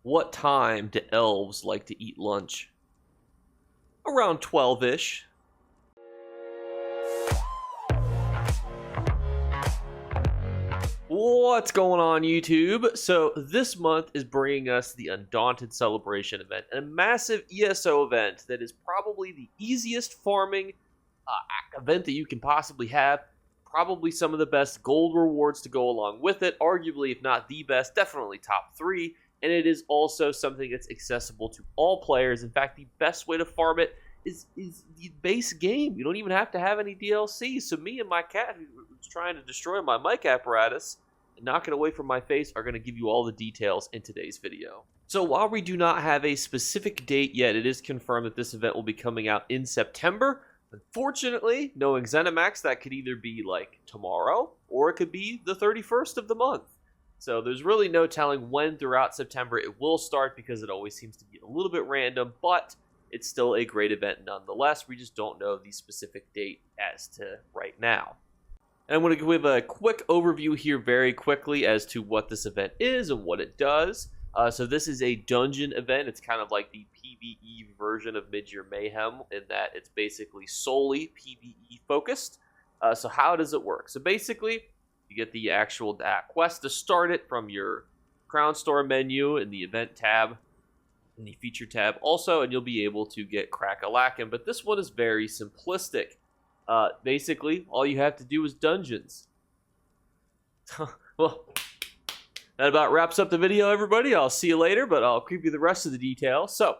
What time do elves like to eat lunch? Around 12-ish. What's going on, YouTube? So this month is bringing us the Undaunted Celebration event, a massive ESO event that is probably the easiest farming event that you can possibly have. Probably some of the best gold rewards to go along with it, arguably if not the best, definitely top 3. And it is also something that's accessible to all players. In fact, the best way to farm it is the base game. You don't even have to have any DLC. So me and my cat, who's trying to destroy my mic apparatus and knock it away from my face, are going to give you all the details in today's video. So while we do not have a specific date yet, it is confirmed that this event will be coming out in September. Unfortunately, knowing ZeniMax, that could either be like tomorrow or it could be the 31st of the month. So there's really no telling when throughout September it will start because it always seems to be a little bit random, but it's still a great event nonetheless. We just don't know the specific date as to right now. And I'm going to give a quick overview here very quickly as to what this event is and what it does. So this is a dungeon event. It's kind of like the PvE version of Mid-Year Mayhem in that it's basically solely PvE focused. So how does it work? So basically, you get the actual quest to start it from your Crown Store menu in the event tab, in the feature tab also, and you'll be able to get Crack-a-Lackin'. But this one is very simplistic. Basically, all you have to do is dungeons. Well, that about wraps up the video, everybody. I'll see you later, but I'll give you the rest of the details. So,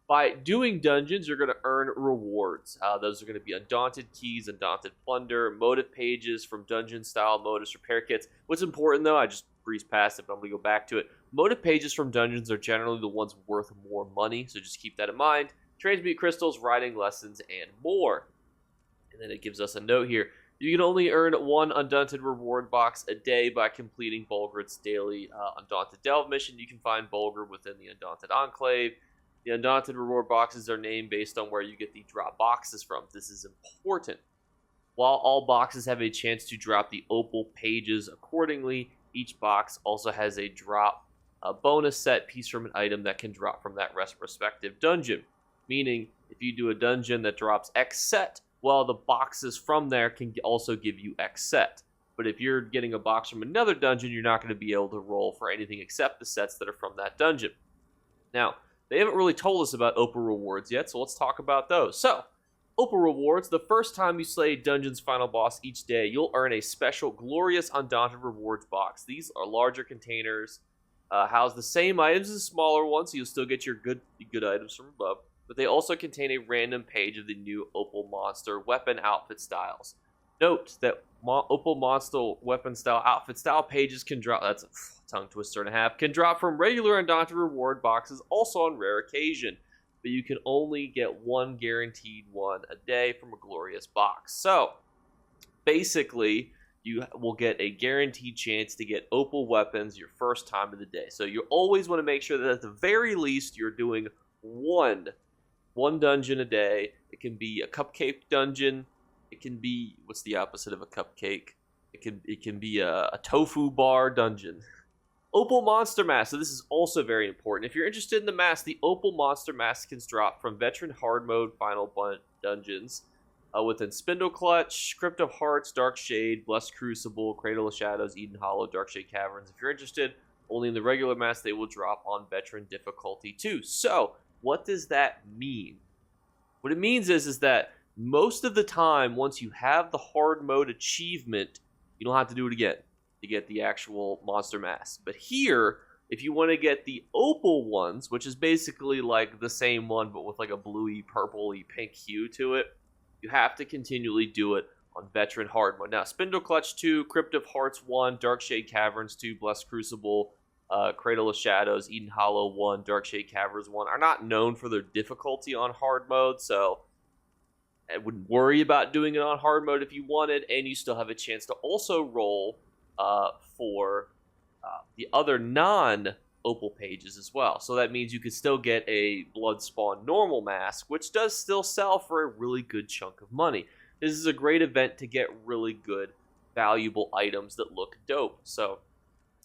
by doing dungeons, you're going to earn rewards. Those are going to be Undaunted Keys, Undaunted Plunder, motive pages from dungeon-style motives repair kits. What's important, though, I just breezed past it, but I'm going to go back to it. Motive pages from dungeons are generally the ones worth more money, so just keep that in mind. Transmute crystals, writing lessons, and more. And then it gives us a note here. You can only earn one Undaunted reward box a day by completing Bulgur's daily Undaunted Delve mission. You can find Bulgur within the Undaunted Enclave. The Undaunted reward boxes are named based on where you get the drop boxes from. This is important. While all boxes have a chance to drop the opal pages accordingly, each box also has a drop bonus set piece from an item that can drop from that respective dungeon. Meaning, if you do a dungeon that drops X set, well, the boxes from there can also give you X set. But if you're getting a box from another dungeon, you're not going to be able to roll for anything except the sets that are from that dungeon. Now, they haven't really told us about Opal rewards yet, so let's talk about those. So, Opal rewards, the first time you slay Dungeon's final boss each day, you'll earn a special Glorious Undaunted rewards box. These are larger containers, house the same items as smaller ones, so you'll still get your good items from above. But they also contain a random page of the new Opal Monster weapon outfit styles. Note that Opal Monster weapon style outfit style pages can drop, that's a tongue twister and a half, can drop from regular Undaunted reward boxes also on rare occasion. But you can only get one guaranteed one a day from a glorious box. So, basically, you will get a guaranteed chance to get Opal weapons your first time of the day. So you always want to make sure that at the very least you're doing one dungeon a day. It can be a cupcake dungeon. It can be, what's the opposite of a cupcake? It can be a tofu bar dungeon. Opal Monster Mask. So this is also very important. If you're interested in the mask, the Opal Monster Mask can drop from Veteran Hard Mode Final dungeons within Spindle Clutch, Crypt of Hearts, Dark Shade, Blessed Crucible, Cradle of Shadows, Eden Hollow, Dark Shade Caverns. If you're interested, only in the regular mask, they will drop on Veteran difficulty too. So, what does that mean? What it means is that most of the time, once you have the hard mode achievement, you don't have to do it again to get the actual monster mask. But here, if you want to get the opal ones, which is basically like the same one but with like a bluey, purpley, pink hue to it, you have to continually do it on Veteran Hard Mode. Now, Spindle Clutch 2, Crypt of Hearts 1, Dark Shade Caverns 2, Blessed Crucible, Cradle of Shadows, Eden Hollow 1, Dark Shade Caverns 1 are not known for their difficulty on hard mode, so I wouldn't worry about doing it on hard mode if you wanted, and you still have a chance to also roll for the other non-opal pages as well. So that means you could still get a Bloodspawn normal mask, which does still sell for a really good chunk of money. This is a great event to get really good, valuable items that look dope. So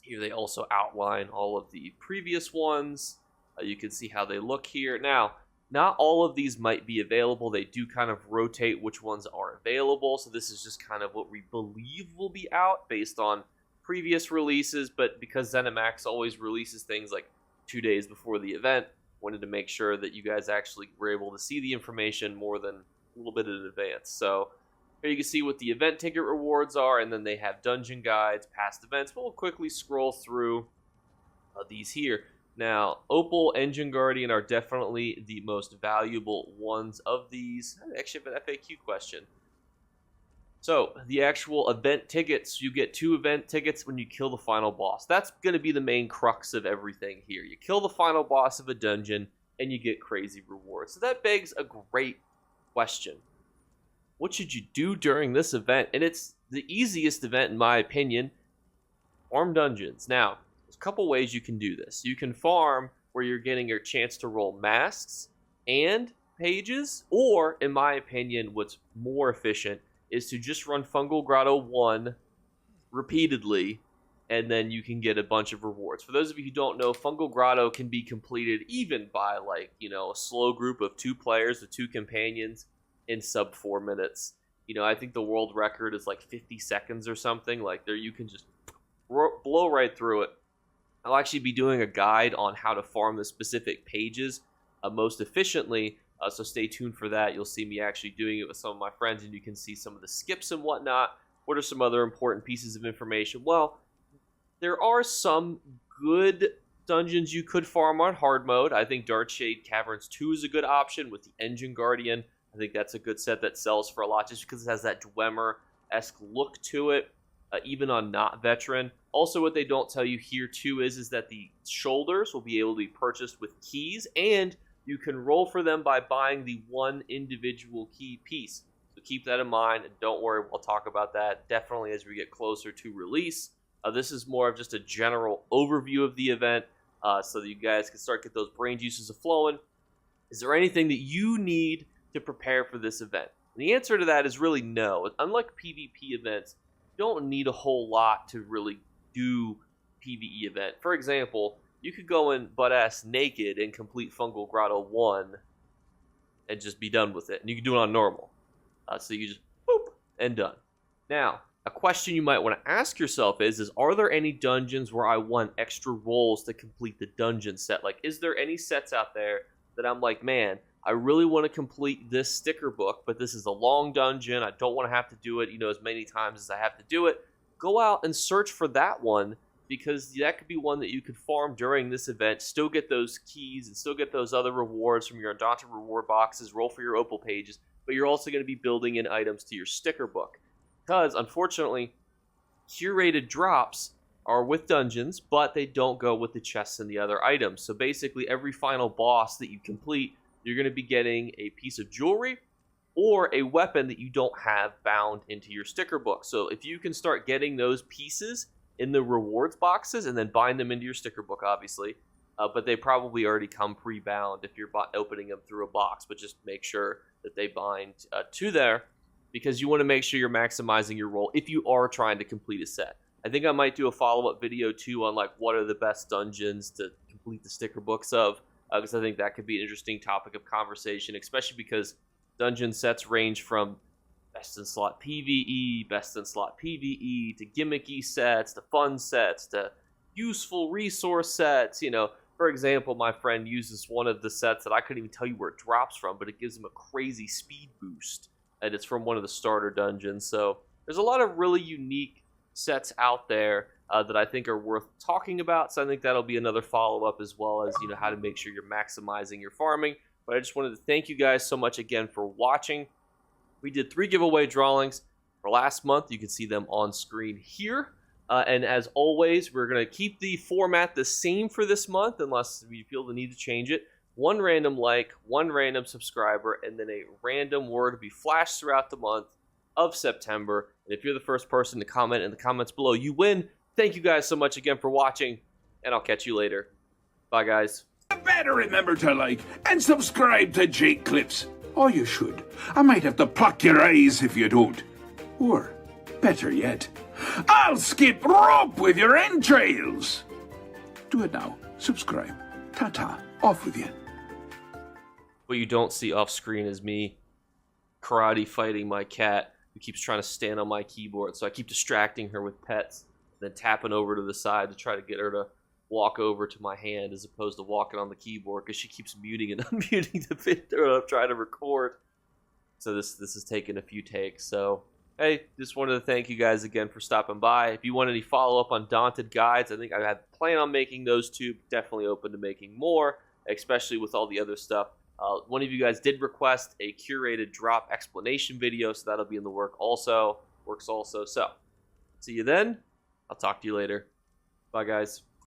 Here they also outline all of the previous ones. You can see how they look here. Now, not all of these might be available. They do kind of rotate which ones are available. So this is just kind of what we believe will be out based on previous releases. But because ZeniMax always releases things like 2 days before the event, wanted to make sure that you guys actually were able to see the information more than a little bit in advance. So here you can see what the event ticket rewards are, and then they have dungeon guides, past events. But we'll quickly scroll through these here. Now, Opal, Engine Guardian are definitely the most valuable ones of these. I actually have an FAQ question. So, the actual event tickets, you get 2 event tickets when you kill the final boss. That's going to be the main crux of everything here. You kill the final boss of a dungeon, and you get crazy rewards. So that begs a great question. What should you do during this event? And it's the easiest event, in my opinion. Farm dungeons. Now, there's a couple ways you can do this. You can farm where you're getting your chance to roll masks and pages, or, in my opinion, what's more efficient is to just run Fungal Grotto 1 repeatedly, and then you can get a bunch of rewards. For those of you who don't know, Fungal Grotto can be completed even by, like, you know, a slow group of 2 players with 2 companions in sub 4 minutes. You know, I think the world record is like 50 seconds or something. Like, there you can just blow right through it. I'll actually be doing a guide on how to farm the specific pages most efficiently, so stay tuned for that. You'll see me actually doing it with some of my friends, and you can see some of the skips and whatnot. What are some other important pieces of information? Well, there are some good dungeons you could farm on hard mode. I think Darkshade Caverns 2 is a good option with the Engine Guardian. I think that's a good set that sells for a lot just because it has that Dwemer-esque look to it, even on not veteran. Also, what they don't tell you here too is that the shoulders will be able to be purchased with keys, and you can roll for them by buying the 1 individual key piece. So keep that in mind, and don't worry, we'll talk about that definitely as we get closer to release. This is more of just a general overview of the event, so that you guys can start get those brain juices flowing. Is there anything that you need to prepare for this event? And the answer to that is really no. Unlike PvP events, you don't need a whole lot to really do PvE event. For example, you could go in butt-ass naked and complete Fungal Grotto 1 and just be done with it. And you can do it on normal. So you just, boop, and done. Now, a question you might want to ask yourself is are there any dungeons where I want extra rolls to complete the dungeon set? Like, is there any sets out there that I'm like, man, I really want to complete this sticker book, but this is a long dungeon. I don't want to have to do it, you know, as many times as I have to do it. Go out and search for that one, because that could be one that you could farm during this event, still get those keys and still get those other rewards from your Undaunted reward boxes, roll for your Opal pages, but you're also going to be building in items to your sticker book. Because, unfortunately, curated drops are with dungeons, but they don't go with the chests and the other items. So basically, every final boss that you complete, you're going to be getting a piece of jewelry or a weapon that you don't have bound into your sticker book. So if you can start getting those pieces in the rewards boxes and then bind them into your sticker book, obviously, but they probably already come pre-bound if you're opening them through a box, but just make sure that they bind to there, because you want to make sure you're maximizing your roll if you are trying to complete a set. I think I might do a follow-up video too on like what are the best dungeons to complete the sticker books of, because I think that could be an interesting topic of conversation, especially because dungeon sets range from best in slot PvE, best in slot PvE, to gimmicky sets, to fun sets, to useful resource sets. You know, for example, my friend uses one of the sets that I couldn't even tell you where it drops from, but it gives him a crazy speed boost, and it's from one of the starter dungeons. So there's a lot of really unique sets out there that I think are worth talking about. So I think that'll be another follow-up, as well as, you know, how to make sure you're maximizing your farming. But I just wanted to thank you guys so much again for watching. We did 3 giveaway drawings for last month. You can see them on screen here. And as always, we're going to keep the format the same for this month, unless we feel the need to change it. 1 random like, 1 random subscriber, and then a random word to be flashed throughout the month of September. And if you're the first person to comment in the comments below, you win. Thank you guys so much again for watching, and I'll catch you later. Bye, guys. You better remember to like and subscribe to Jake Clips. Or you should. I might have to pluck your eyes if you don't. Or Better yet, I'll skip rope with your entrails. Do it now. Subscribe. Ta-ta. Off with you. What you don't see off screen is me karate fighting my cat who keeps trying to stand on my keyboard. So I keep distracting her with pets, then tapping over to the side to try to get her to walk over to my hand as opposed to walking on the keyboard because she keeps muting and unmuting the video when I'm trying to record. So this has taken a few takes. So hey, just wanted to thank you guys again for stopping by. If you want any follow-up on Undaunted guides, I think I had planned on making those two. Definitely open to making more, especially with all the other stuff. One of you guys did request a curated drop explanation video, so that'll be in the works also. So, see you then. I'll talk to you later. Bye, guys.